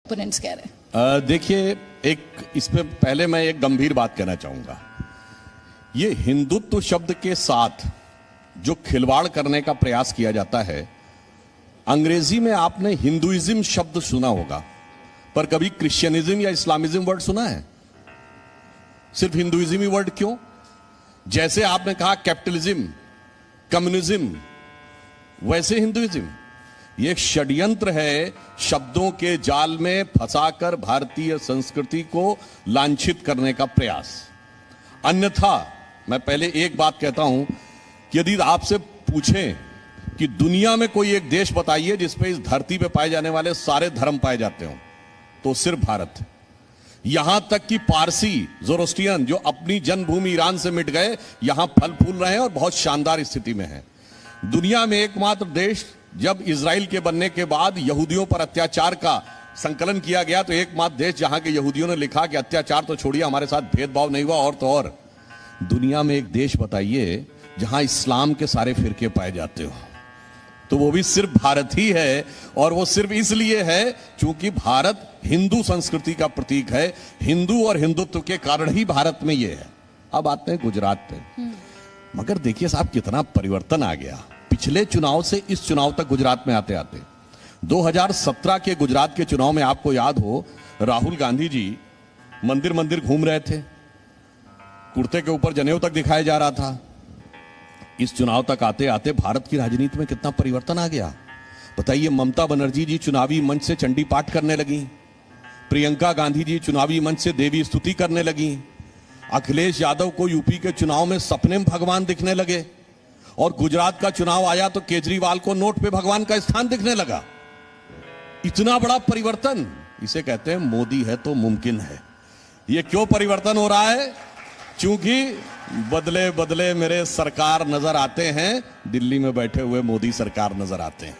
Opponents कह रहे हैं। देखिए, एक इसमें पहले मैं एक गंभीर बात कहना चाहूंगा। ये हिंदुत्व शब्द के साथ जो खिलवाड़ करने का प्रयास किया जाता है, अंग्रेजी में आपने हिंदुइज्म शब्द सुना होगा, पर कभी क्रिश्चियनिज्म या इस्लामिज्म वर्ड सुना है? सिर्फ हिंदुइज्म ही वर्ड क्यों? जैसे आपने कहा कैपिटलिज्म, कम्युनिज्म, वैसे हिंदुइज्म। ये एक षड्यंत्र है शब्दों के जाल में फंसाकर भारतीय संस्कृति को लांछित करने का प्रयास। अन्यथा मैं पहले एक बात कहता हूं कि यदि आपसे पूछें कि दुनिया में कोई एक देश बताइए जिसपे इस धरती पे पाए जाने वाले सारे धर्म पाए जाते हो, तो सिर्फ भारत है। यहां तक कि पारसी, जोरोस्ट्रियन, जो अपनी जन्मभूमि ईरान से मिट गए, यहां फल फूल रहे हैं और बहुत शानदार स्थिति में है। दुनिया में एकमात्र देश, जब इजराइल के बनने के बाद यहूदियों पर अत्याचार का संकलन किया गया, तो एकमात्र देश जहां के यहूदियों ने लिखा कि अत्याचार तो छोड़िए, हमारे साथ भेदभाव नहीं हुआ, और तो और दुनिया में एक देश बताइए जहां इस्लाम के सारे फिरके पाए जाते हो, तो वो भी सिर्फ भारत ही है। और वो सिर्फ इसलिए है क्योंकि भारत हिंदू संस्कृति का प्रतीक है। हिंदू और हिंदुत्व के कारण ही भारत में ये है। अब आते हैं गुजरात पे। मगर देखिए साहब, कितना परिवर्तन आ गया पिछले चुनाव से इस चुनाव तक। गुजरात में आते आते 2017 के गुजरात के चुनाव में आपको याद हो, राहुल गांधी जी मंदिर मंदिर घूम रहे थे, कुर्ते के ऊपर जनेऊ तक दिखाया जा रहा था। इस चुनाव तक आते आते भारत की राजनीति में कितना परिवर्तन आ गया बताइए। ममता बनर्जी जी चुनावी मंच से चंडी पाठ करने लगी, प्रियंका गांधी जी चुनावी मंच से देवी स्तुति करने लगी, अखिलेश यादव को यूपी के चुनाव में सपने में भगवान दिखने लगे, और गुजरात का चुनाव आया तो केजरीवाल को नोट पे भगवान का स्थान दिखने लगा। इतना बड़ा परिवर्तन, इसे कहते हैं मोदी है तो मुमकिन है। ये क्यों परिवर्तन हो रहा है? क्योंकि बदले बदले मेरे सरकार नजर आते हैं, दिल्ली में बैठे हुए मोदी सरकार नजर आते हैं।